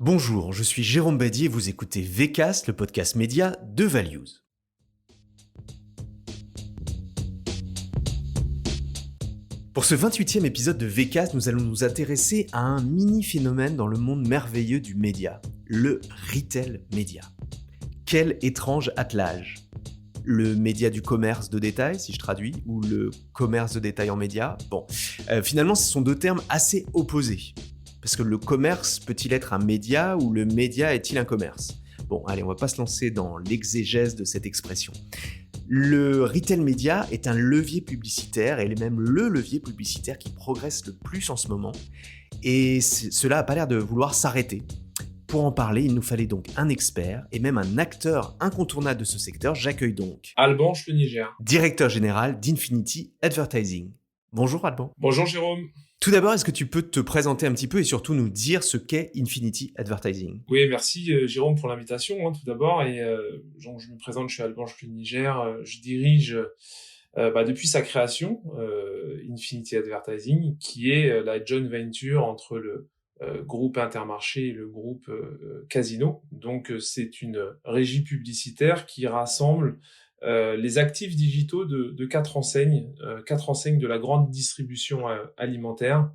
Bonjour, je suis Jérôme Badi et vous écoutez VCast, le podcast média de Values. Pour ce 28e épisode de VCast, nous allons nous intéresser à un mini-phénomène dans le monde merveilleux du média, le retail média. Quel étrange attelage! Le média du commerce de détail, si je traduis, ou le commerce de détail en média. Finalement, ce sont deux termes assez opposés. Parce que le commerce peut-il être un média ou le média est-il un commerce? Allez, on va pas se lancer dans l'exégèse de cette expression. Le retail média est un levier publicitaire, et même le levier publicitaire qui progresse le plus en ce moment. Et cela n'a pas l'air de vouloir s'arrêter. Pour en parler, il nous fallait donc un expert et même un acteur incontournable de ce secteur. J'accueille donc Alban Schleniger, directeur général d'Infinity Advertising. Bonjour Alban. Bonjour Jérôme. Tout d'abord, est-ce que tu peux te présenter un petit peu et surtout nous dire ce qu'est Infinity Advertising? Oui, merci Jérôme pour l'invitation tout d'abord. Et donc, je me présente, je suis Alban Schleniger. Je dirige depuis sa création Infinity Advertising, qui est la joint venture entre le groupe Intermarché et le groupe Casino. Donc c'est une régie publicitaire qui rassemble les actifs digitaux de quatre enseignes de la grande distribution alimentaire,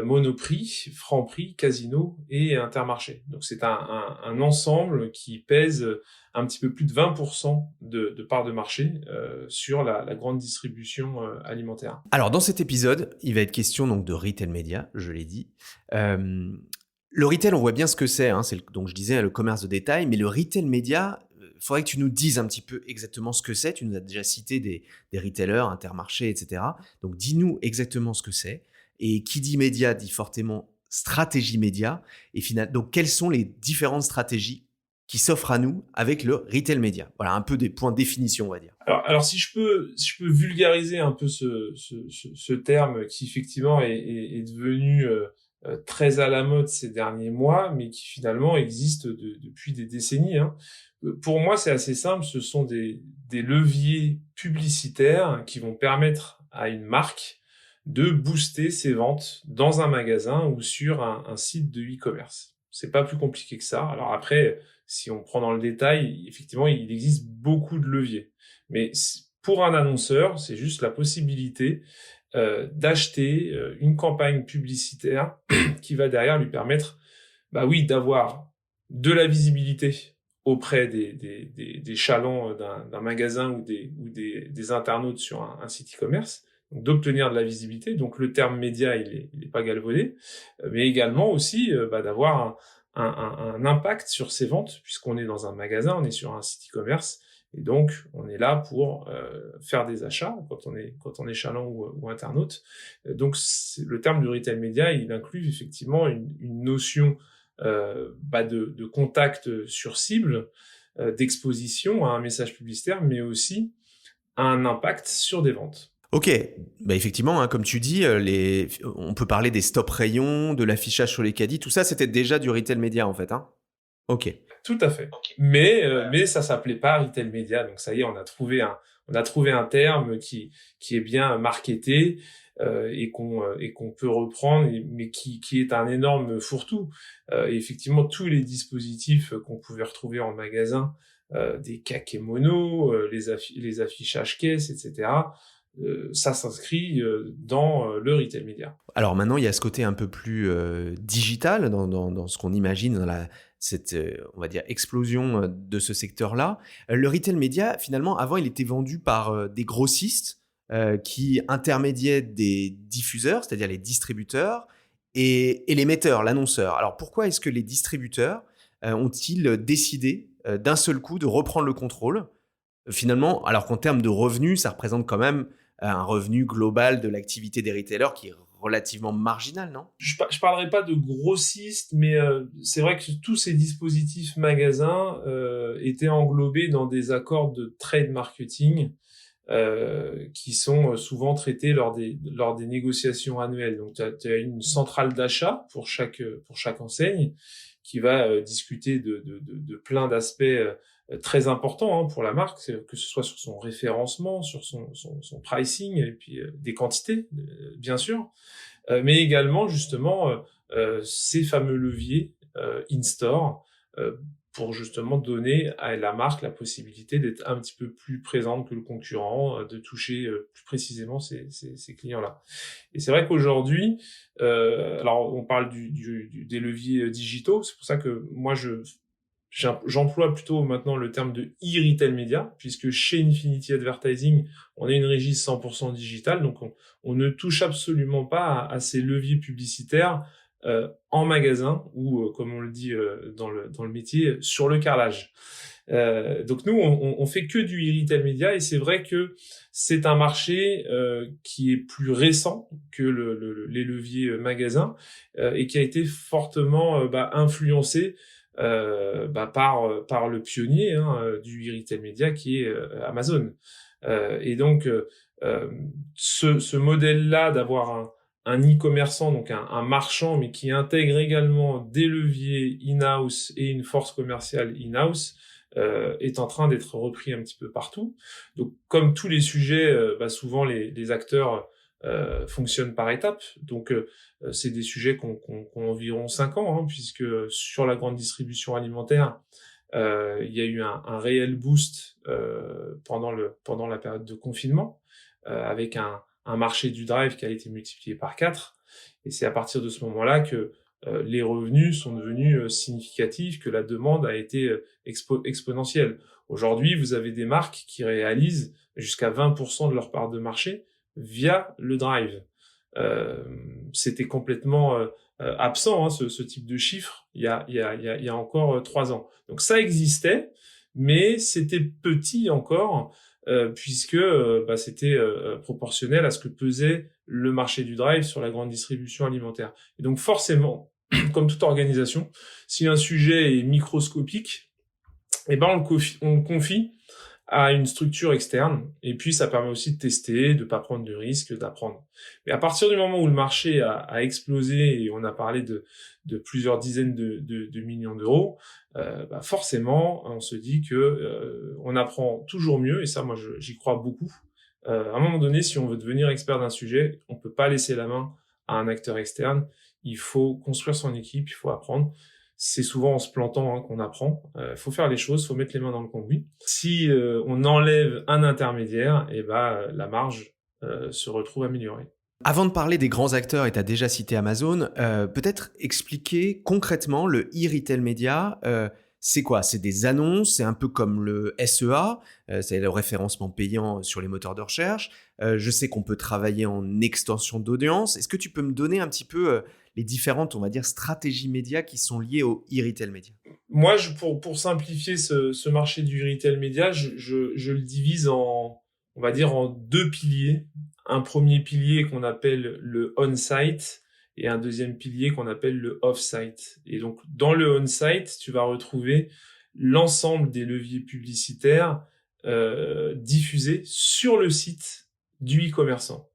Monoprix, Franprix, Casino et Intermarché. Donc c'est un ensemble qui pèse un petit peu plus de 20% de part de marché sur la grande distribution alimentaire. Alors dans cet épisode, il va être question donc de retail média, je l'ai dit. Le retail, on voit bien ce que c'est, donc je disais le commerce de détail, mais le retail média, il faudrait que tu nous dises un petit peu exactement ce que c'est. Tu nous as déjà cité des retailers, Intermarché, etc. Donc dis-nous exactement ce que c'est. Et qui dit média dit fortement stratégie média. Et donc quelles sont les différentes stratégies qui s'offrent à nous avec le retail média? Voilà, un peu des points de définition, on va dire. Alors si je peux vulgariser un peu ce terme qui effectivement est devenu très à la mode ces derniers mois, mais qui finalement existe depuis des décennies. Pour moi, c'est assez simple. Ce sont des leviers publicitaires qui vont permettre à une marque de booster ses ventes dans un magasin ou sur un site de e-commerce. C'est pas plus compliqué que ça. Alors après, si on prend dans le détail, effectivement, il existe beaucoup de leviers. Mais pour un annonceur, c'est juste la possibilité d'acheter une campagne publicitaire qui va derrière lui permettre, d'avoir de la visibilité auprès des chalands d'un magasin ou des internautes sur un site e-commerce, donc d'obtenir de la visibilité. Donc le terme média, il est pas galvaudé, mais également aussi d'avoir un impact sur ses ventes, puisqu'on est dans un magasin, on est sur un site e-commerce. Et donc, on est là pour faire des achats quand on est chaland ou internaute. Donc, le terme du retail média, il inclut effectivement une notion de contact sur cible, d'exposition à un message publicitaire, mais aussi un impact sur des ventes. Ok, effectivement, comme tu dis, on peut parler des stop rayons, de l'affichage sur les caddies, tout ça, c'était déjà du retail média en fait. Ok. Tout à fait. Okay. Mais ça s'appelait pas retail média, donc ça y est, on a trouvé un terme qui est bien marketé et qu'on peut reprendre, mais qui est un énorme fourre-tout. Et effectivement, tous les dispositifs qu'on pouvait retrouver en magasin, des kakémonos, les affichages caisses, etc. Ça s'inscrit dans le retail média. Alors maintenant, il y a ce côté un peu plus digital dans ce qu'on imagine dans cette, on va dire, explosion de ce secteur-là. Le retail média, finalement, avant, il était vendu par des grossistes qui intermédiaient des diffuseurs, c'est-à-dire les distributeurs, et l'émetteur, l'annonceur. Alors pourquoi est-ce que les distributeurs ont-ils décidé d'un seul coup de reprendre le contrôle finalement, alors qu'en termes de revenus, ça représente quand même un revenu global de l'activité des retailers qui est relativement marginal, non? Je parlerai pas de grossistes, mais c'est vrai que tous ces dispositifs magasins étaient englobés dans des accords de trade marketing qui sont souvent traités lors des négociations annuelles. Donc, tu as une centrale d'achat pour chaque enseigne qui va discuter de plein d'aspects très important pour la marque, que ce soit sur son référencement, sur son pricing, et puis des quantités, bien sûr, mais également justement ces fameux leviers in-store, pour justement donner à la marque la possibilité d'être un petit peu plus présente que le concurrent, de toucher plus précisément ces clients-là. Et c'est vrai qu'aujourd'hui, alors on parle des leviers digitaux, c'est pour ça que moi j'emploie plutôt maintenant le terme de e-retail media, puisque chez Infinity Advertising, on a une régie 100% digitale, donc on ne touche absolument pas à ces leviers publicitaires en magasin ou, comme on le dit dans le métier, sur le carrelage. Donc nous, on fait que du e-retail media, et c'est vrai que c'est un marché qui est plus récent que les leviers magasins, et qui a été fortement influencé par le pionnier du e-retail media qui est Amazon. Et donc ce modèle-là d'avoir un e-commerçant, donc un marchand, mais qui intègre également des leviers in-house et une force commerciale in-house, est en train d'être repris un petit peu partout. Donc, comme tous les sujets, souvent les acteurs fonctionnent par étapes. Donc, c'est des sujets qui ont environ 5 ans, puisque sur la grande distribution alimentaire, il y a eu un réel boost pendant la période de confinement, avec un marché du drive qui a été multiplié par 4. Et c'est à partir de ce moment-là que les revenus sont devenus significatifs, que la demande a été exponentielle. Aujourd'hui, vous avez des marques qui réalisent jusqu'à 20% de leur part de marché via le drive. C'était complètement absent, ce type de chiffre il y a encore 3 ans. Donc ça existait, mais c'était petit encore, puisque c'était proportionnel à ce que pesait le marché du drive sur la grande distribution alimentaire. Et donc forcément, comme toute organisation, si un sujet est microscopique, on le confie à une structure externe, et puis ça permet aussi de tester, de pas prendre de risques, d'apprendre. Mais à partir du moment où le marché a explosé, et on a parlé de plusieurs dizaines de millions d'euros, forcément, on se dit que on apprend toujours mieux, et ça, moi, j'y crois beaucoup. À un moment donné, si on veut devenir expert d'un sujet, on peut pas laisser la main à un acteur externe. Il faut construire son équipe, il faut apprendre. C'est souvent en se plantant qu'on apprend. Faut faire les choses, faut mettre les mains dans le cambouis. Si on enlève un intermédiaire, la marge se retrouve améliorée. Avant de parler des grands acteurs, et tu as déjà cité Amazon, peut-être expliquer concrètement le e-retail media. C'est quoi? C'est des annonces, c'est un peu comme le SEA, c'est le référencement payant sur les moteurs de recherche. Je sais qu'on peut travailler en extension d'audience. Est-ce que tu peux me donner un petit peu les différentes, on va dire, stratégies médias qui sont liées au e-retail media? Moi, pour simplifier ce marché du e-retail media, je le divise on va dire en 2 piliers. Un premier pilier qu'on appelle le on-site, et un deuxième pilier qu'on appelle le off-site. Et donc, dans le on-site, tu vas retrouver l'ensemble des leviers publicitaires diffusés sur le site du e-commerçant.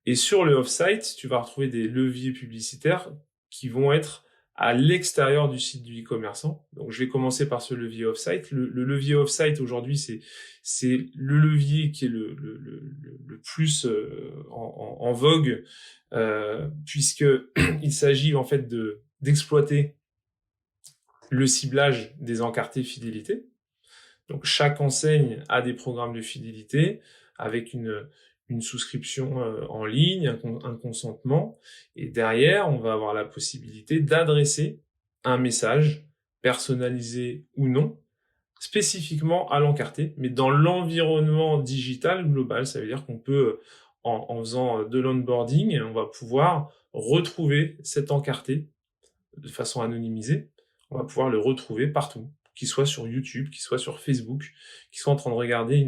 Et sur le off-site, tu vas retrouver des leviers publicitaires qui vont être à l'extérieur du site du e-commerçant. Donc, je vais commencer par ce levier off-site. Le levier off-site, aujourd'hui, c'est le levier qui est le plus en vogue, puisque il s'agit en fait d'exploiter le ciblage des encartés fidélité. Donc, chaque enseigne a des programmes de fidélité avec une souscription en ligne, un consentement, et derrière, on va avoir la possibilité d'adresser un message personnalisé ou non, spécifiquement à l'encarté, mais dans l'environnement digital global. Ça veut dire qu'on peut, en faisant de l'onboarding, on va pouvoir retrouver cet encarté de façon anonymisée. On va pouvoir le retrouver partout, qu'il soit sur YouTube, qu'il soit sur Facebook, qu'il soit en train de regarder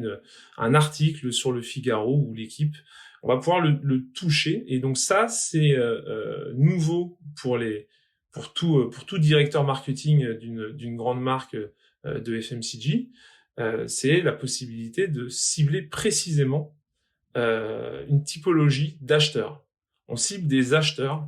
un article sur le Figaro ou l'Équipe. On va pouvoir le toucher. Et donc ça, c'est nouveau pour tout directeur marketing d'une grande marque de FMCG. C'est la possibilité de cibler précisément une typologie d'acheteurs. On cible des acheteurs.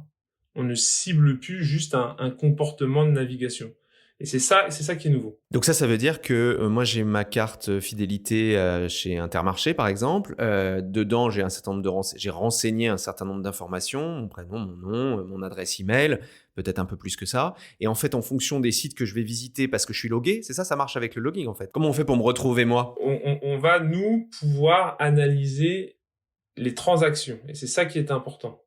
On ne cible plus juste un comportement de navigation. Et c'est ça qui est nouveau. Donc ça veut dire que moi, j'ai ma carte fidélité chez Intermarché, par exemple. Dedans, j'ai renseigné un certain nombre d'informations, mon prénom, mon nom, mon adresse email, peut-être un peu plus que ça. Et en fait, en fonction des sites que je vais visiter parce que je suis logué, c'est ça, ça marche avec le logging en fait. Comment on fait pour me retrouver moi? On va, nous, pouvoir analyser les transactions. Et c'est ça qui est important.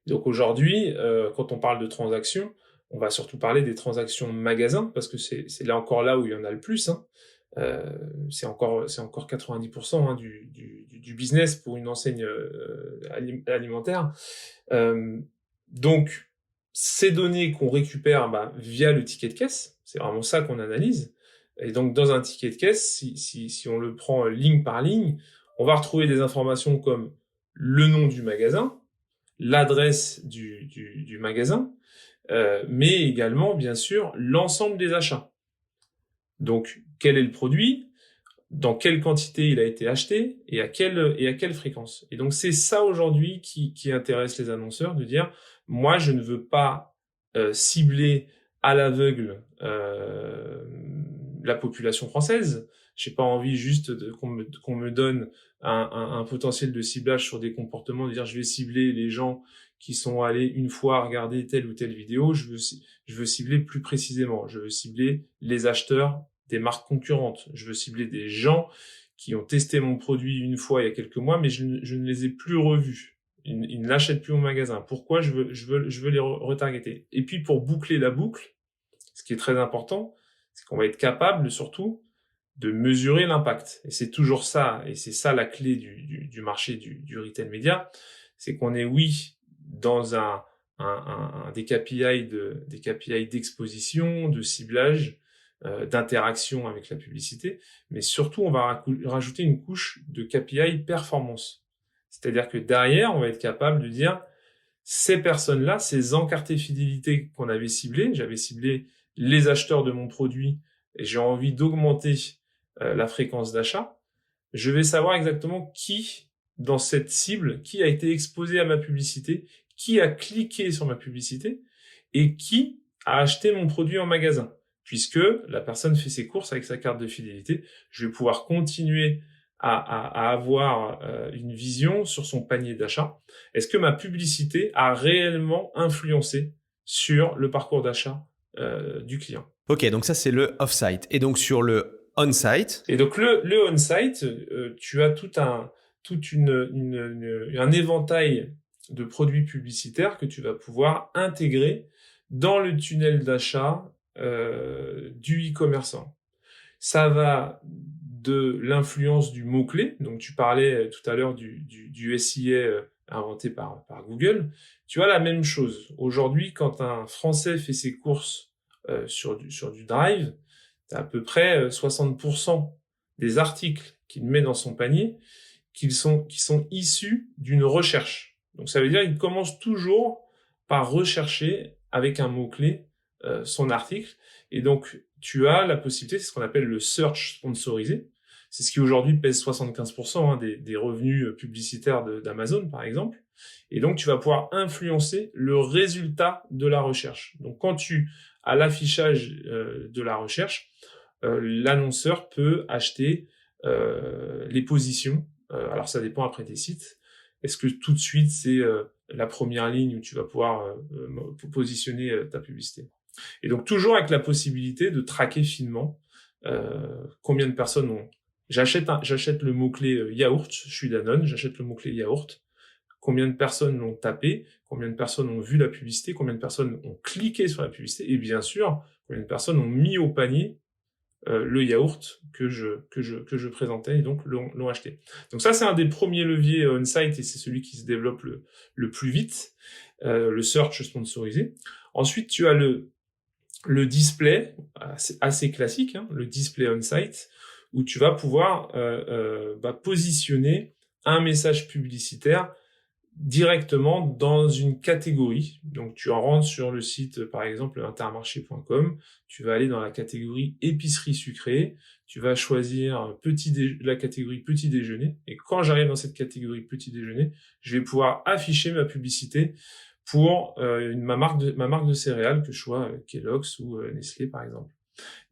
Donc aujourd'hui, quand on parle de transactions, on va surtout parler des transactions magasins, parce que c'est là encore là où il y en a le plus. Hein. C'est encore 90% hein, du business pour une enseigne alimentaire. Donc, ces données qu'on récupère via le ticket de caisse, c'est vraiment ça qu'on analyse. Et donc, dans un ticket de caisse, si on le prend ligne par ligne, on va retrouver des informations comme le nom du magasin, l'adresse du magasin, mais également, bien sûr, l'ensemble des achats. Donc, quel est le produit, dans quelle quantité il a été acheté et à quelle fréquence. Et donc, c'est ça aujourd'hui qui intéresse les annonceurs, de dire, moi, je ne veux pas cibler à l'aveugle la population française. J'ai pas envie juste qu'on me donne un potentiel de ciblage sur des comportements, de dire je vais cibler les gens qui sont allés une fois regarder telle ou telle vidéo. Je veux cibler plus précisément. Je veux cibler les acheteurs des marques concurrentes. Je veux cibler des gens qui ont testé mon produit une fois il y a quelques mois, mais je ne les ai plus revus. Ils ne l'achètent plus au magasin. Pourquoi je veux les retargeter. Et puis pour boucler la boucle, ce qui est très important, c'est qu'on va être capable surtout de mesurer l'impact. Et c'est toujours ça, et c'est ça la clé du marché du retail média, c'est qu'on est, oui, dans des KPI d'exposition, de ciblage, d'interaction avec la publicité, mais surtout on va rajouter une couche de KPI performance. C'est-à-dire que derrière, on va être capable de dire ces personnes-là, ces encartés fidélité qu'on avait ciblés, j'avais ciblé les acheteurs de mon produit et j'ai envie d'augmenter la fréquence d'achat, je vais savoir exactement qui, dans cette cible, qui a été exposé à ma publicité, qui a cliqué sur ma publicité et qui a acheté mon produit en magasin. Puisque la personne fait ses courses avec sa carte de fidélité, je vais pouvoir continuer à avoir une vision sur son panier d'achat. Est-ce que ma publicité a réellement influencé sur le parcours d'achat du client? Ok, donc ça c'est le off-site. Et donc sur le on-site. Et donc le on-site, tu as un éventail de produits publicitaires que tu vas pouvoir intégrer dans le tunnel d'achat du e-commerçant. Ça va de l'influence du mot-clé. Donc tu parlais tout à l'heure du SIA inventé par Google. Tu as la même chose. Aujourd'hui, quand un Français fait ses courses sur du Drive, tu as à peu près 60% des articles qu'il met dans son panier qui sont issus d'une recherche. Donc ça veut dire qu'il commence toujours par rechercher avec un mot-clé son article. Et donc tu as la possibilité, c'est ce qu'on appelle le search sponsorisé. C'est ce qui aujourd'hui pèse 75% des revenus publicitaires d'Amazon, par exemple. Et donc, tu vas pouvoir influencer le résultat de la recherche. Donc, quand tu as l'affichage de la recherche, l'annonceur peut acheter les positions. Alors, ça dépend après des sites. Est-ce que tout de suite, c'est la première ligne où tu vas pouvoir positionner ta publicité? Et donc, toujours avec la possibilité de traquer finement combien de personnes ont... J'achète le mot-clé yaourt, je suis Danone, j'achète le mot-clé yaourt. Combien de personnes l'ont tapé, combien de personnes ont vu la publicité, combien de personnes ont cliqué sur la publicité, et bien sûr, combien de personnes ont mis au panier le yaourt que je présentais et donc l'ont acheté. Donc ça, c'est un des premiers leviers on-site et c'est celui qui se développe le plus vite, le search sponsorisé. Ensuite, tu as le display, assez classique, hein, le display on-site, où tu vas pouvoir positionner un message publicitaire directement dans une catégorie. Donc tu en rentres sur le site, par exemple, intermarché.com, tu vas aller dans la catégorie épicerie sucrée, tu vas choisir la catégorie petit déjeuner, et quand j'arrive dans cette catégorie petit déjeuner, je vais pouvoir afficher ma publicité pour ma marque de céréales, que je sois Kellogg's ou Nestlé, par exemple.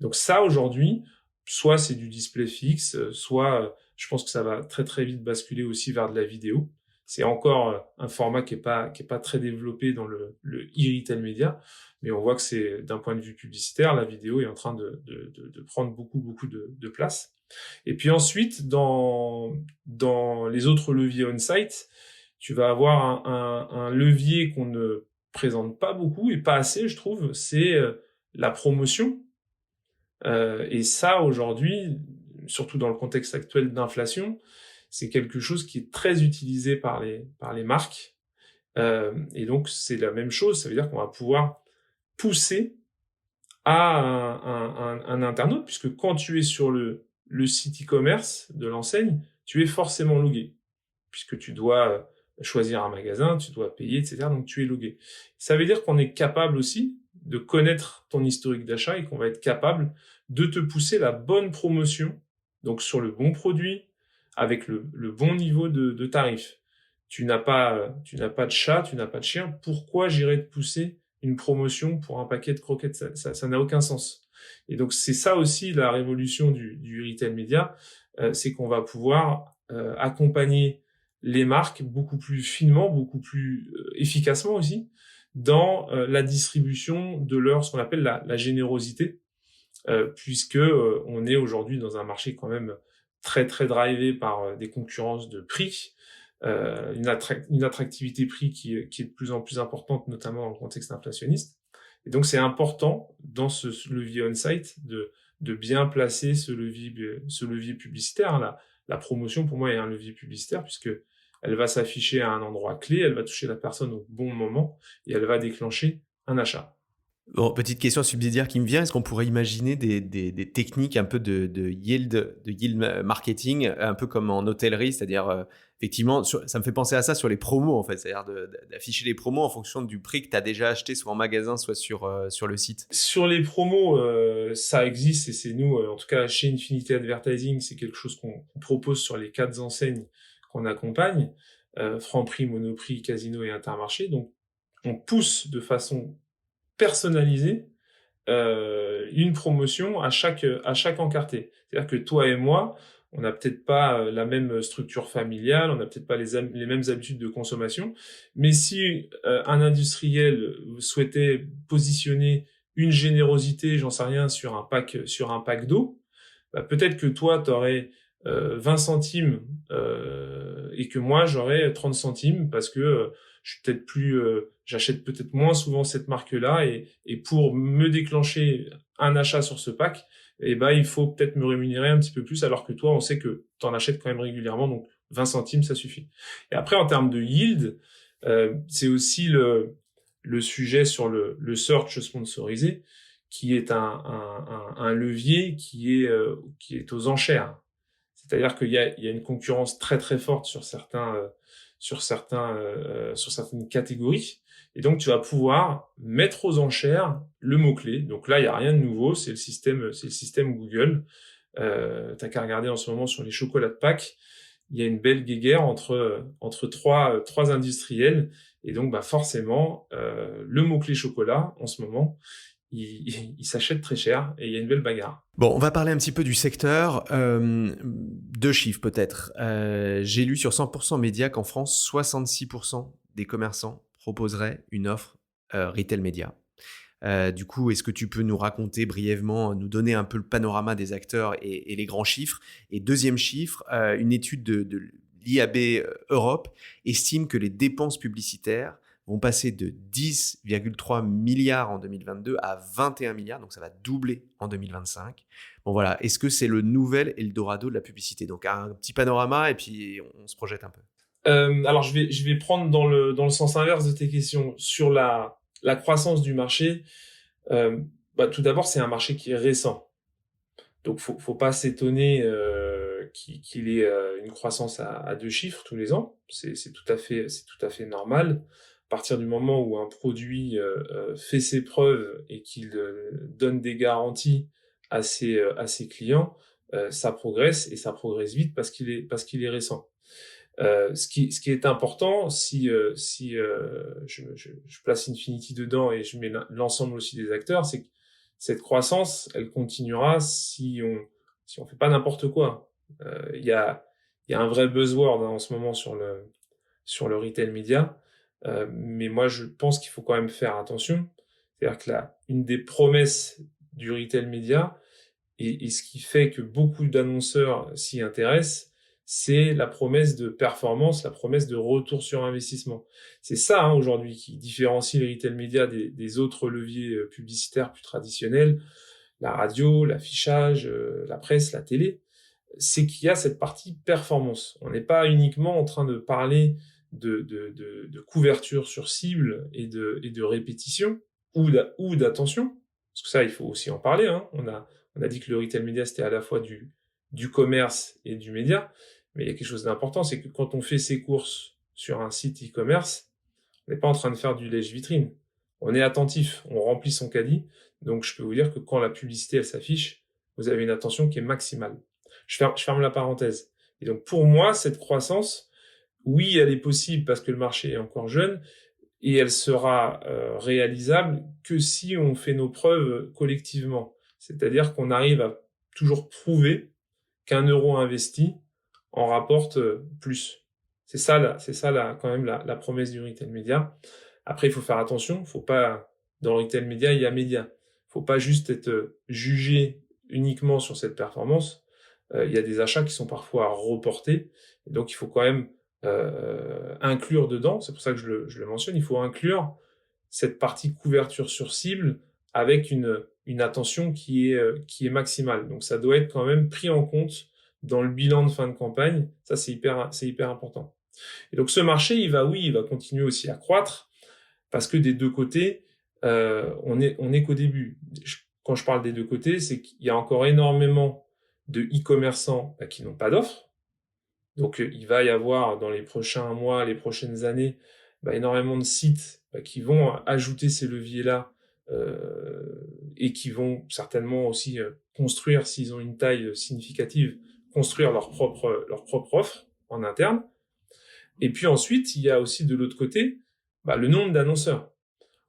Donc ça, aujourd'hui, soit c'est du display fixe, soit je pense que ça va très très vite basculer aussi vers de la vidéo. C'est encore un format qui est pas très développé dans le e-retail média, mais on voit que c'est d'un point de vue publicitaire, la vidéo est en train de prendre beaucoup de place. Et puis ensuite, dans les autres leviers on-site, tu vas avoir un levier qu'on ne présente pas beaucoup et pas assez, je trouve, c'est la promotion. Et ça, aujourd'hui, surtout dans le contexte actuel d'inflation, c'est quelque chose qui est très utilisé par les marques. Et donc, c'est la même chose. Ça veut dire qu'on va pouvoir pousser à un internaute, puisque quand tu es sur le site e-commerce de l'enseigne, tu es forcément logué, puisque tu dois choisir un magasin, tu dois payer, etc. Donc, tu es logué. Ça veut dire qu'on est capable aussi de connaître ton historique d'achat et qu'on va être capable de te pousser la bonne promotion, donc sur le bon produit, avec le bon niveau de tarif. Tu n'as pas de chat, tu n'as pas de chien. Pourquoi j'irais te pousser une promotion pour un paquet de croquettes? Ça n'a aucun sens. Et donc, c'est ça aussi la révolution du retail média, c'est qu'on va pouvoir accompagner les marques beaucoup plus finement, beaucoup plus efficacement aussi, dans la distribution de ce qu'on appelle la générosité, puisque on est aujourd'hui dans un marché quand même très très drivé par des concurrences de prix, une attractivité prix qui est de plus en plus importante, notamment dans le contexte inflationniste. Et donc c'est important dans ce levier on-site de bien placer ce levier publicitaire. Hein. La promotion pour moi est un levier publicitaire puisque elle va s'afficher à un endroit clé, elle va toucher la personne au bon moment et elle va déclencher un achat. Bon, petite question subsidiaire qui me vient, est-ce qu'on pourrait imaginer des techniques un peu de yield marketing, un peu comme en hôtellerie, c'est-à-dire effectivement, ça me fait penser à ça sur les promos en fait, c'est-à-dire d'afficher les promos en fonction du prix que tu as déjà acheté soit en magasin, soit sur le site. Sur les promos, ça existe et c'est nous, en tout cas chez Infinity Advertising, c'est quelque chose qu'on propose sur les 4 enseignes qu'on accompagne, Franprix, Monoprix, Casino et Intermarché. Donc on pousse de façon personnalisée une promotion à chaque encarté. C'est-à-dire que toi et moi, on n'a peut-être pas la même structure familiale, on n'a peut-être pas les mêmes habitudes de consommation, mais si un industriel souhaitait positionner une générosité, j'en sais rien, sur un pack d'eau, bah, peut-être que toi, tu aurais 20 centimes et que moi, j'aurais 30 centimes parce que je suis peut-être plus, j'achète peut-être moins souvent cette marque-là et pour me déclencher un achat sur ce pack, eh ben, il faut peut-être me rémunérer un petit peu plus alors que toi, on sait que tu en achètes quand même régulièrement, donc 20 centimes, ça suffit. Et après, en termes de yield, c'est aussi le sujet sur le search sponsorisé qui est un levier qui est aux enchères. C'est-à-dire qu'il y a une concurrence très très forte sur certaines catégories. Et donc, tu vas pouvoir mettre aux enchères le mot-clé. Donc là, il n'y a rien de nouveau. C'est le système Google. T'as qu'à regarder en ce moment sur les chocolats de Pâques. Il y a une belle guéguerre entre trois industriels. Et donc, bah, forcément, le mot-clé chocolat, en ce moment, il s'achète très cher et il y a une belle bagarre. Bon, on va parler un petit peu du secteur. 2 chiffres peut-être. J'ai lu sur 100% Média qu'en France, 66% des commerçants proposeraient une offre retail média. Du coup, est-ce que tu peux nous raconter brièvement, nous donner un peu le panorama des acteurs et les grands chiffres? Et deuxième chiffre, une étude de l'IAB Europe estime que les dépenses publicitaires vont passer de 10,3 milliards en 2022 à 21 milliards, donc ça va doubler en 2025. Bon voilà, est-ce que c'est le nouvel Eldorado de la publicité? Donc un petit panorama et puis on se projette un peu. Alors je vais prendre dans le sens inverse de tes questions sur la croissance du marché. Bah, tout d'abord, c'est un marché qui est récent, donc faut pas s'étonner qu'il ait une croissance à 2 chiffres tous les ans. C'est tout à fait normal. À partir du moment où un produit fait ses preuves et qu'il donne des garanties à ses clients, ça progresse et ça progresse vite parce qu'il est récent. Ce qui est important, si je place Infinity dedans et je mets l'ensemble aussi des acteurs, c'est que cette croissance, elle continuera si on fait pas n'importe quoi. Il y a un vrai buzzword hein, en ce moment sur le retail média. Mais moi, je pense qu'il faut quand même faire attention. C'est-à-dire que une des promesses du retail média, et ce qui fait que beaucoup d'annonceurs s'y intéressent, c'est la promesse de performance, la promesse de retour sur investissement. C'est ça, aujourd'hui, qui différencie le retail média des autres leviers publicitaires plus traditionnels, la radio, l'affichage, la presse, la télé. C'est qu'il y a cette partie performance. On n'est pas uniquement en train de parler de couverture sur cible et de répétition ou d'attention, parce que ça, il faut aussi en parler. On a dit que le retail média, c'était à la fois du commerce et du média, mais il y a quelque chose d'important, c'est que quand on fait ses courses sur un site e-commerce, on n'est pas en train de faire du lèche-vitrine. On est attentif, on remplit son caddie, donc je peux vous dire que quand la publicité, elle s'affiche, vous avez une attention qui est maximale. Je ferme la parenthèse. Et donc pour moi, cette croissance, oui, elle est possible parce que le marché est encore jeune, et elle sera réalisable que si on fait nos preuves collectivement. C'est-à-dire qu'on arrive à toujours prouver qu'un euro investi en rapporte plus. C'est ça quand même la promesse du retail média. Après, il faut faire attention. Faut pas, dans le retail média, il y a média. Faut pas juste être jugé uniquement sur cette performance. Il y a des achats qui sont parfois reportés. Et donc, il faut quand même inclure dedans, c'est pour ça que je le mentionne, il faut inclure cette partie couverture sur cible avec une attention qui est maximale. Donc ça doit être quand même pris en compte dans le bilan de fin de campagne. Ça, c'est hyper important. Et donc ce marché, il va continuer aussi à croître parce que des deux côtés, on est qu'au début. Quand je parle des deux côtés, c'est qu'il y a encore énormément de e-commerçants qui n'ont pas d'offres. Donc, il va y avoir dans les prochains mois, les prochaines années, énormément de sites qui vont ajouter ces leviers-là et qui vont certainement aussi construire, s'ils ont une taille significative, construire leur propre offre en interne. Et puis ensuite, il y a aussi de l'autre côté le nombre d'annonceurs.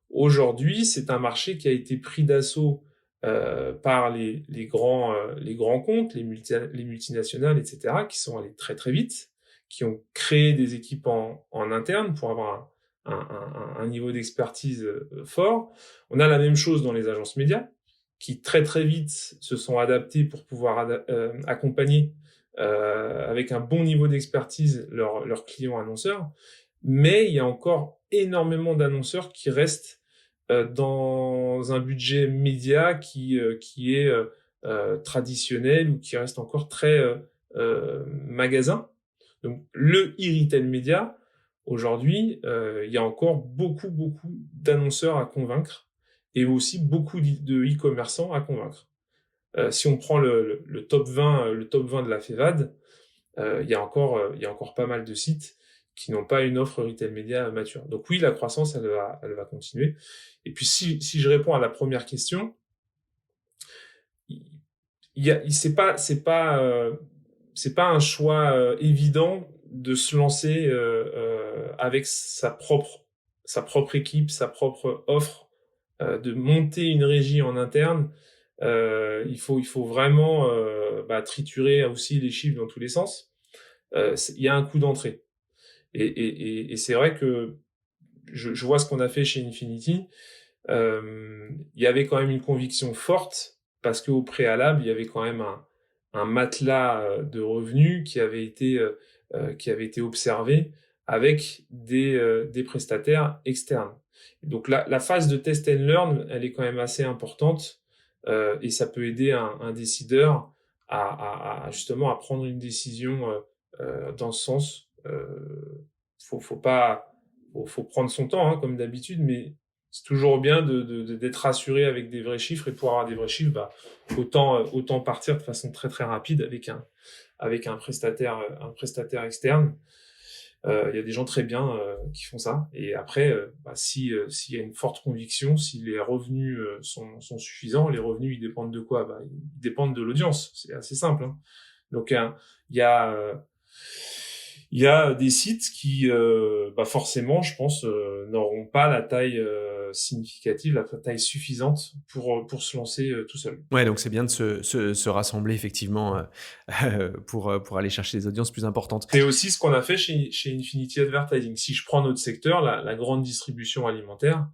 Aujourd'hui, c'est un marché qui a été pris d'assaut par les grands comptes, les multinationales, etc., qui sont allés très très vite, qui ont créé des équipes en interne pour avoir un niveau d'expertise fort. On a la même chose dans les agences médias, qui très très vite se sont adaptées pour pouvoir accompagner avec un bon niveau d'expertise leurs clients annonceurs. Mais il y a encore énormément d'annonceurs qui restent dans un budget média qui est traditionnel ou qui reste encore très magasin. Donc le e-retail média, aujourd'hui, il y a encore beaucoup d'annonceurs à convaincre et aussi beaucoup de e-commerçants à convaincre. Si on prend le top 20 de la FEVAD, il y a encore pas mal de sites qui n'ont pas une offre retail média mature. Donc oui, la croissance, elle va continuer. Et puis si je réponds à la première question, c'est pas un choix évident de se lancer avec sa propre équipe, sa propre offre, de monter une régie en interne. Il faut vraiment triturer aussi les chiffres dans tous les sens. Il y a un coût d'entrée. Et c'est vrai que je vois ce qu'on a fait chez Infinity. Il y avait quand même une conviction forte parce qu'au préalable, il y avait quand même un matelas de revenus qui avait été observé avec des prestataires externes. Donc la phase de test and learn, elle est quand même assez importante et ça peut aider un décideur à justement à prendre une décision dans ce sens. Faut prendre son temps comme d'habitude, mais c'est toujours bien d'être rassuré avec des vrais chiffres, et pour avoir des vrais chiffres, autant partir de façon très très rapide avec un prestataire externe. Il y a des gens très bien qui font ça, et après s'il y a une forte conviction, si les revenus sont suffisants, les revenus ils dépendent de quoi? Ils dépendent de l'audience, c'est assez simple. Donc il y a Il y a des sites qui, forcément, je pense, n'auront pas la taille significative, la taille suffisante pour se lancer tout seul. Ouais, donc c'est bien de se rassembler effectivement pour aller chercher des audiences plus importantes. C'est aussi ce qu'on a fait chez Infinity Advertising. Si je prends notre secteur, la grande distribution alimentaire,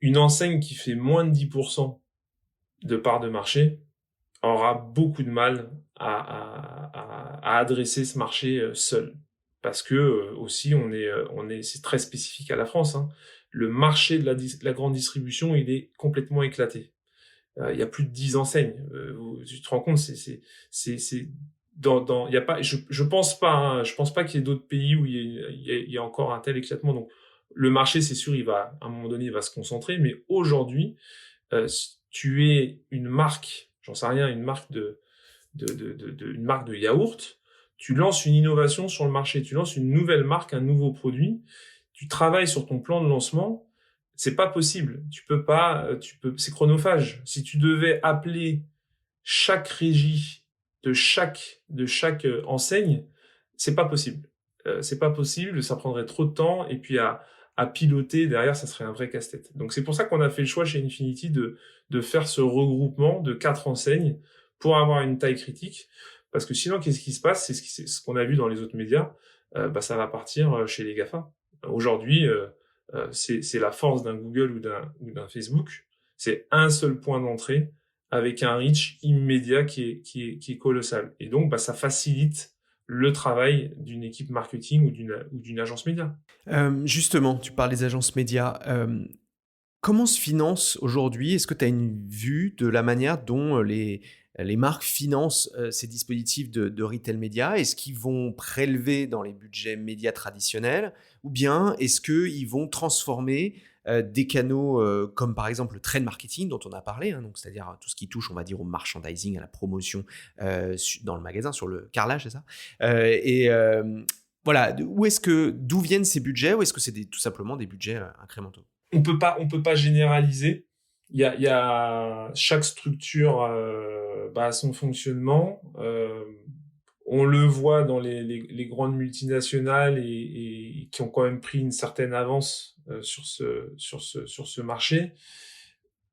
une enseigne qui fait moins de 10% de part de marché aura beaucoup de mal à adresser ce marché seul. Parce que aussi c'est très spécifique à la France, hein. Le marché de la grande distribution, il est complètement éclaté. Il y a plus de 10 enseignes. Tu te rends compte, c'est il y a pas, je pense pas, hein, je pense pas qu'il y ait d'autres pays où il y a encore un tel éclatement. Donc le marché, c'est sûr, à un moment donné, il va se concentrer. Mais aujourd'hui, si tu es une marque, j'en sais rien, une marque une marque de yaourt, tu lances une innovation sur le marché, tu lances une nouvelle marque, un nouveau produit, tu travailles sur ton plan de lancement, c'est pas possible. C'est chronophage. Si tu devais appeler chaque régie de chaque enseigne, c'est pas possible. C'est pas possible, ça prendrait trop de temps, et puis à piloter derrière, ça serait un vrai casse-tête. Donc c'est pour ça qu'on a fait le choix chez Infinity de faire ce regroupement de 4 enseignes pour avoir une taille critique. Parce que sinon, qu'est-ce qui se passe? C'est ce qu'on a vu dans les autres médias. Ça va partir chez les GAFA. Aujourd'hui, c'est la force d'un Google ou d'un Facebook. C'est un seul point d'entrée avec un reach immédiat qui est colossal. Et donc, ça facilite le travail d'une équipe marketing ou d'une agence média. Justement, tu parles des agences médias. Comment se finance aujourd'hui? Est-ce que tu as une vue de la manière dont les marques financent ces dispositifs de retail média? Est-ce qu'ils vont prélever dans les budgets médias traditionnels? Ou bien est-ce qu'ils vont transformer des canaux comme par exemple le trade marketing dont on a parlé, hein, donc c'est-à-dire tout ce qui touche, on va dire, au merchandising, à la promotion dans le magasin, sur le carrelage, c'est ça? Voilà, d'où viennent ces budgets, ou est-ce que c'est tout simplement des budgets incrémentaux? On peut pas généraliser. Il y a chaque structure a son fonctionnement. On le voit dans les grandes multinationales et qui ont quand même pris une certaine avance sur ce marché.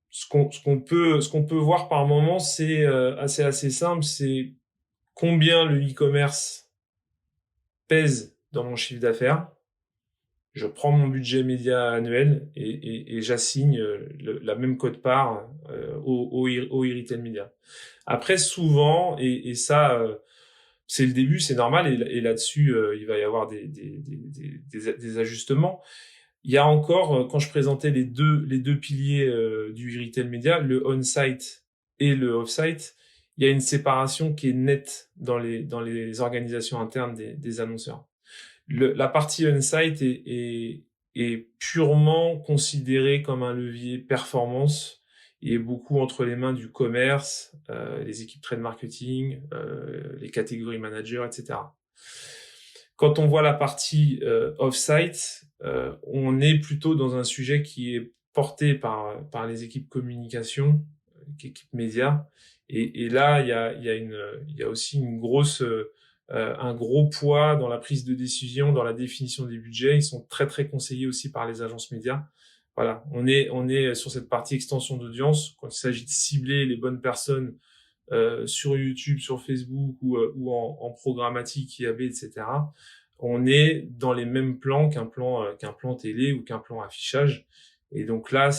Ce qu'on peut voir par moment, c'est assez simple, c'est combien le e-commerce pèse dans mon chiffre d'affaires. Je prends mon budget média annuel et j'assigne la même quote-part au e-retail média. Après, souvent, et ça, c'est le début, c'est normal, et là-dessus, il va y avoir des ajustements. Il y a encore, quand je présentais les deux piliers du e-retail média, le on-site et le off-site, il y a une séparation qui est nette dans les organisations internes des annonceurs. La partie on-site est purement considérée comme un levier performance et est beaucoup entre les mains du commerce, les équipes trade marketing, les catégories managers, etc. Quand on voit la partie off-site, on est plutôt dans un sujet qui est porté par les équipes communication, équipes médias, et là il y a aussi un gros poids dans la prise de décision, dans la définition des budgets. Ils sont très très conseillés aussi par les agences médias. Voilà, on est sur cette partie extension d'audience quand il s'agit de cibler les bonnes personnes sur YouTube, sur Facebook ou en programmatique, IAB, etc. On est dans les mêmes plans qu'un plan télé ou qu'un plan affichage. Et donc là,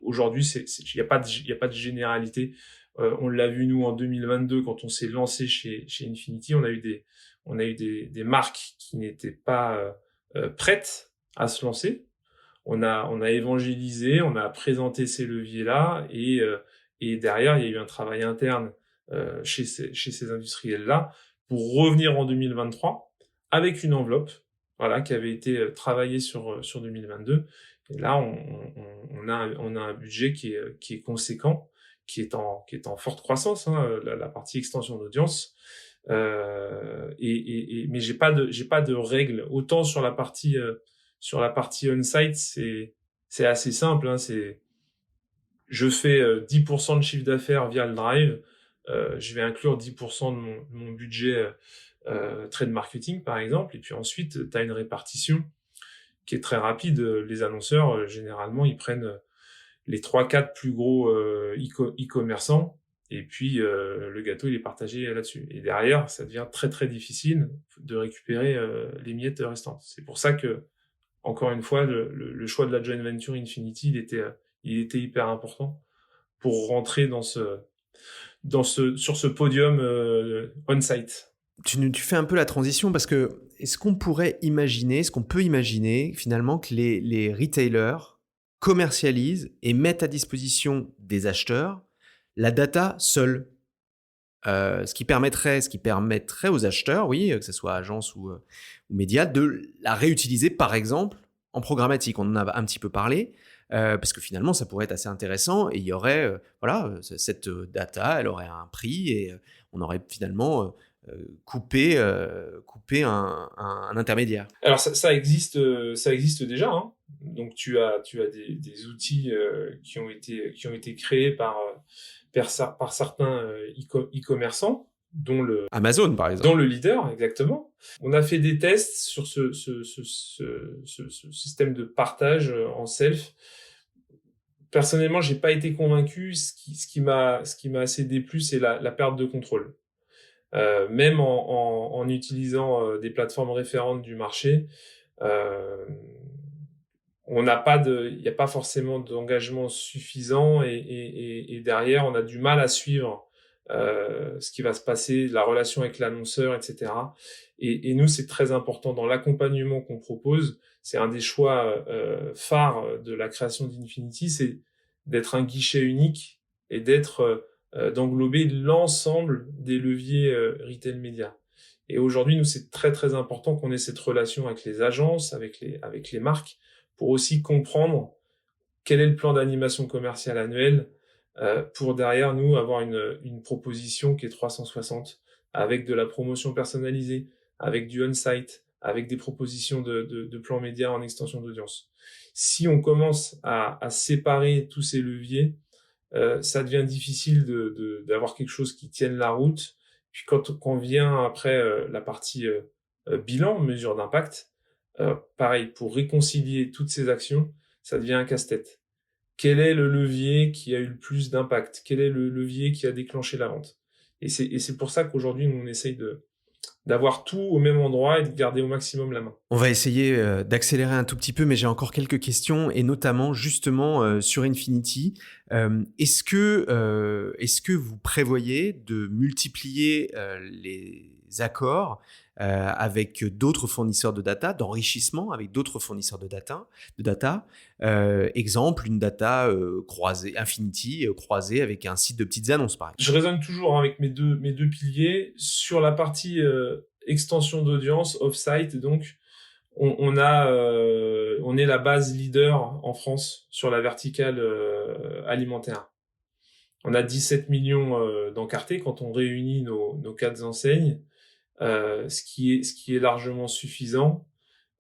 aujourd'hui, il y a pas de généralité. On l'a vu nous en 2022 quand on s'est lancé chez Infinity, on a eu des marques qui n'étaient pas prêtes à se lancer. On a évangélisé, on a présenté ces leviers-là, et derrière il y a eu un travail interne chez ces industriels-là pour revenir en 2023 avec une enveloppe, voilà, qui avait été travaillée sur 2022. Et là, on a un budget qui est conséquent, qui est en forte croissance, hein, la partie extension d'audience. Mais j'ai pas de règles. Autant sur la partie on-site, c'est assez simple, hein, je fais 10% de chiffre d'affaires via le drive, je vais inclure 10% de mon budget trade marketing par exemple, et puis ensuite tu as une répartition qui est très rapide. Les annonceurs, généralement, ils prennent les 3-4 plus gros e-commerçants, et puis le gâteau il est partagé là-dessus. Et derrière, ça devient très très difficile de récupérer les miettes restantes. C'est pour ça que, encore une fois, le choix de la joint venture Infinity, il était hyper important pour rentrer sur ce podium on-site. Tu fais un peu la transition parce que est-ce qu'on peut imaginer finalement que les retailers commercialisent et mettent à disposition des acheteurs la data seule, ce qui permettrait aux acheteurs, oui, que ce soit agence ou médias, de la réutiliser par exemple en programmatique. On en a un petit peu parlé. Parce que finalement, ça pourrait être assez intéressant et il y aurait, cette data, elle aurait un prix et on aurait finalement coupé un intermédiaire. Alors ça existe déjà, hein. Donc tu as des outils qui ont été créés par certains e-commerçants, dont Amazon par exemple, dont le leader exactement. On a fait des tests sur ce système de partage en self. Personnellement, j'ai pas été convaincu. Ce qui m'a assez déplu, c'est la perte de contrôle. Même en utilisant des plateformes référentes du marché, il n'y a pas forcément d'engagement suffisant et derrière, on a du mal à suivre ce qui va se passer, la relation avec l'annonceur, etc. Et nous, c'est très important dans l'accompagnement qu'on propose. C'est un des choix phares de la création d'Infinity, c'est d'être un guichet unique et d'englober l'ensemble des leviers retail média. Et aujourd'hui, nous, c'est très très important qu'on ait cette relation avec les agences, avec les marques, pour aussi comprendre quel est le plan d'animation commerciale annuel, pour derrière nous avoir une proposition qui est 360, avec de la promotion personnalisée, avec du on-site, avec des propositions de plans médias en extension d'audience. Si on commence à séparer tous ces leviers, ça devient difficile d'avoir quelque chose qui tienne la route. Puis quand vient après la partie bilan, mesure d'impact, pareil, pour réconcilier toutes ces actions, ça devient un casse-tête. Quel est le levier qui a eu le plus d'impact? Quel est le levier qui a déclenché la vente? Et c'est pour ça qu'aujourd'hui, nous, on essaye d'avoir tout au même endroit et de garder au maximum la main. On va essayer d'accélérer un tout petit peu, mais j'ai encore quelques questions, et notamment justement sur Infinity. Est-ce que vous prévoyez de multiplier les accords avec d'autres fournisseurs de data, d'enrichissement avec d'autres fournisseurs de data, exemple, une data croisée, Infinity croisée avec un site de petites annonces, par exemple? Je raisonne toujours avec mes deux piliers. Sur la partie extension d'audience, off-site, donc, on est la base leader en France sur la verticale alimentaire. On a 17 millions d'encartés quand on réunit nos 4 enseignes, ce qui est largement suffisant.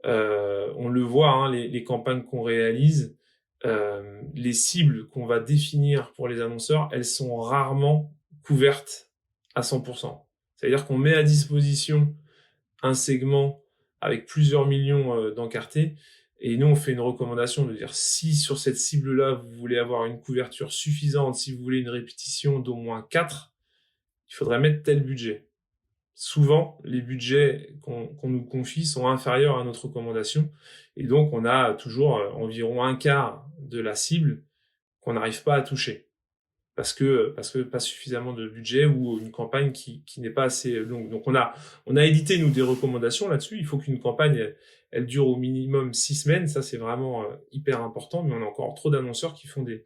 On le voit, hein, les campagnes qu'on réalise, les cibles qu'on va définir pour les annonceurs, elles sont rarement couvertes à 100%. C'est-à-dire qu'on met à disposition un segment avec plusieurs millions d'encartés, et nous on fait une recommandation de dire si sur cette cible-là vous voulez avoir une couverture suffisante, si vous voulez une répétition d'au moins 4, il faudrait mettre tel budget. Souvent, les budgets qu'on nous confie sont inférieurs à notre recommandation, et donc on a toujours environ un quart de la cible qu'on n'arrive pas à toucher parce que pas suffisamment de budget ou une campagne qui n'est pas assez longue. Donc on a édité nous des recommandations là-dessus. Il faut qu'une campagne elle dure au minimum 6 semaines, ça c'est vraiment hyper important, mais on a encore trop d'annonceurs qui font des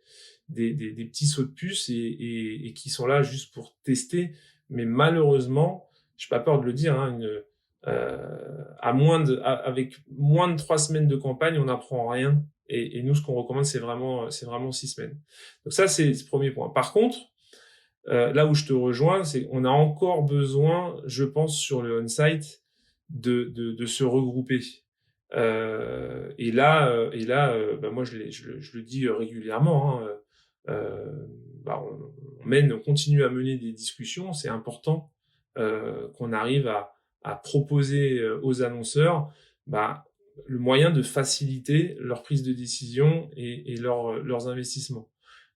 petits sauts de puce et qui sont là juste pour tester, mais malheureusement, j'ai pas peur de le dire, hein, avec moins de 3 semaines de campagne, on n'apprend rien. Et nous, ce qu'on recommande, c'est vraiment 6 semaines. Donc ça, c'est le premier point. Par contre, là où je te rejoins, c'est on a encore besoin, je pense, sur le on-site, de se regrouper. Et là, moi, je le dis régulièrement, hein, on continue à mener des discussions. C'est important qu'on arrive à proposer aux annonceurs le moyen de faciliter leur prise de décision et leurs investissements.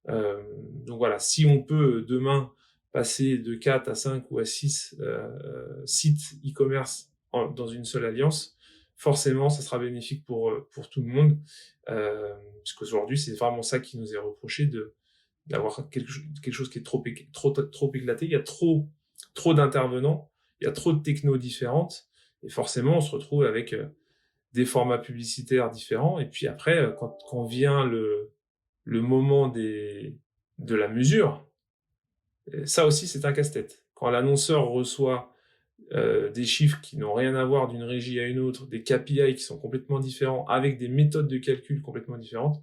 Donc voilà, si on peut demain passer de 4 à 5 ou à 6 sites e-commerce dans une seule alliance, forcément, ça sera bénéfique pour tout le monde, puisqu'aujourd'hui, c'est vraiment ça qui nous est reproché d'avoir quelque chose qui est trop éclaté. Il y a trop d'intervenants, il y a trop de technos différentes, et forcément, on se retrouve avec des formats publicitaires différents. Et puis après, quand vient le moment de la mesure, ça aussi, c'est un casse-tête. Quand l'annonceur reçoit des chiffres qui n'ont rien à voir d'une régie à une autre, des KPI qui sont complètement différents, avec des méthodes de calcul complètement différentes,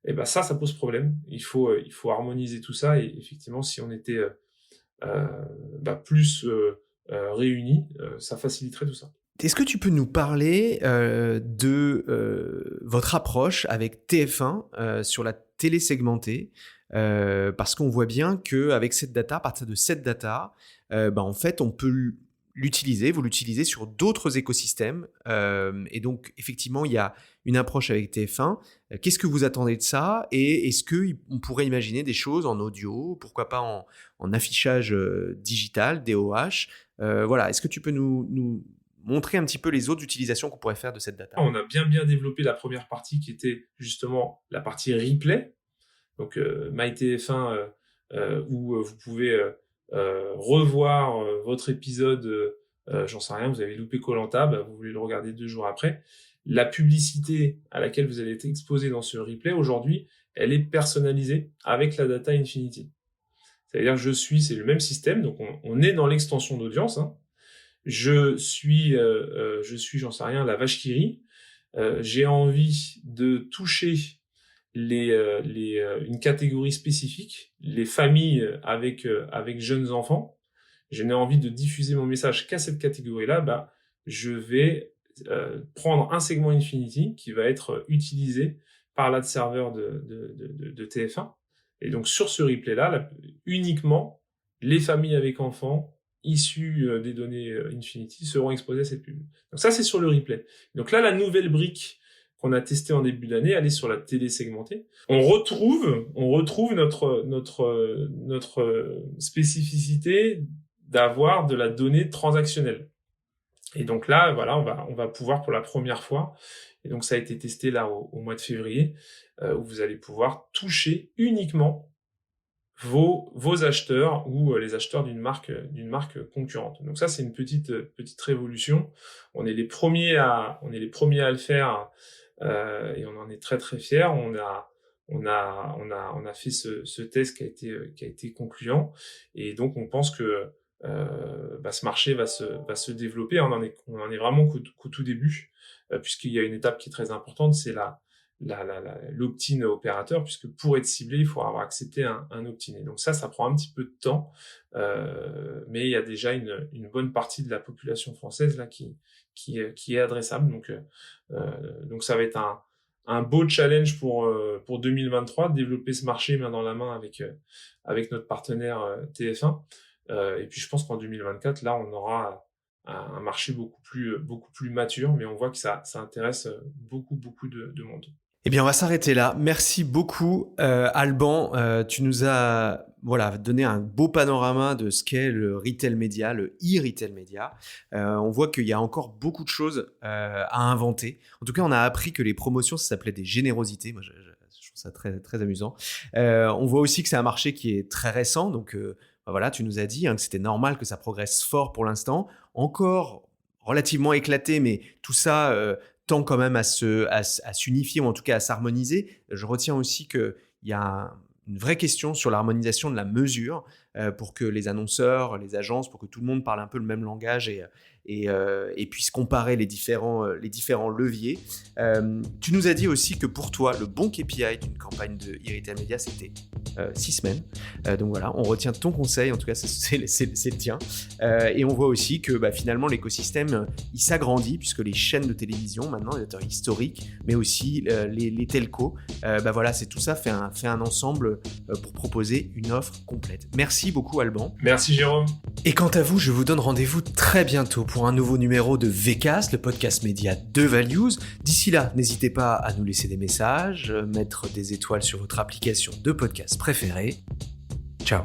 et ça pose problème. Il faut harmoniser tout ça, et effectivement, si on était plus réunis, ça faciliterait tout ça. Est-ce que tu peux nous parler de votre approche avec TF1 sur la télé segmentée, parce qu'on voit bien qu'avec cette data, à partir de cette data, en fait, on peut vous l'utilisez sur d'autres écosystèmes. Et donc, effectivement, il y a une approche avec TF1. Qu'est-ce que vous attendez de ça? Et est-ce qu'on pourrait imaginer des choses en audio, pourquoi pas en affichage digital, DOH? Voilà, est-ce que tu peux nous montrer un petit peu les autres utilisations qu'on pourrait faire de cette data? On a bien développé la première partie qui était justement la partie replay. Donc, MyTF1, où vous pouvez revoir votre épisode, j'en sais rien, vous avez loupé Koh-Lanta, vous voulez le regarder 2 jours après. La publicité à laquelle vous allez être exposé dans ce replay, aujourd'hui, elle est personnalisée avec la data Infinity. C'est-à-dire que c'est le même système, donc on est dans l'extension d'audience, hein. Je suis, j'en sais rien, la vache qui rit. J'ai envie de toucher une catégorie spécifique, les familles avec jeunes enfants. Je n'ai envie de diffuser mon message qu'à cette catégorie-là. Je vais prendre un segment Infinity qui va être utilisé par l'ad serveur de TF1. Et donc sur ce replay-là, uniquement les familles avec enfants issus des données Infinity seront exposées à cette pub. Donc ça, c'est sur le replay. Donc là, la nouvelle brique qu'on a testée en début d'année, elle est sur la télé segmentée. On retrouve notre spécificité d'avoir de la donnée transactionnelle. Et donc là, voilà, on va pouvoir pour la première fois, et donc ça a été testé là au mois de février, où vous allez pouvoir toucher uniquement vos acheteurs ou les acheteurs d'une marque concurrente. Donc ça, c'est une petite révolution. On est les premiers à le faire, et on en est très très fiers. On a fait ce test qui a été concluant, et donc on pense que ce marché va se développer. On en est vraiment qu'au tout début, puisqu'il y a une étape qui est très importante, c'est l'opt-in opérateur, puisque pour être ciblé, il faut avoir accepté un opt-in. Et donc ça prend un petit peu de temps, mais il y a déjà une bonne partie de la population française là qui est adressable. Donc ça va être un beau challenge pour 2023, de développer ce marché main dans la main avec notre partenaire TF1. Et puis je pense qu'en 2024, là, on aura un marché beaucoup plus mature, mais on voit que ça intéresse beaucoup de monde. Eh bien, on va s'arrêter là. Merci beaucoup, Alban. Tu nous as donné un beau panorama de ce qu'est le retail média, le e-retail média. On voit qu'il y a encore beaucoup de choses à inventer. En tout cas, on a appris que les promotions, ça s'appelait des générosités. Moi, je trouve ça très, très amusant. On voit aussi que c'est un marché qui est très récent. Donc, tu nous as dit que c'était normal que ça progresse fort pour l'instant. Encore relativement éclaté, mais tout ça tend quand même à s'unifier, ou en tout cas à s'harmoniser. Je retiens aussi qu'il y a une vraie question sur l'harmonisation de la mesure pour que les annonceurs, les agences, pour que tout le monde parle un peu le même langage et puisse comparer les différents leviers. Tu nous as dit aussi que pour toi, le bon KPI d'une campagne de e-retail media, c'était 6 semaines. Donc voilà, on retient ton conseil, en tout cas c'est le tien. Et on voit aussi que finalement l'écosystème il s'agrandit puisque les chaînes de télévision maintenant, les acteurs historiques, mais aussi les telcos, voilà, c'est tout ça fait un ensemble pour proposer une offre complète. Merci beaucoup Alban. Merci Jérôme. Et quant à vous, je vous donne rendez-vous très bientôt pour un nouveau numéro de VCast, le podcast média de Values. D'ici là, n'hésitez pas à nous laisser des messages, mettre des étoiles sur votre application de podcast préférée. Ciao.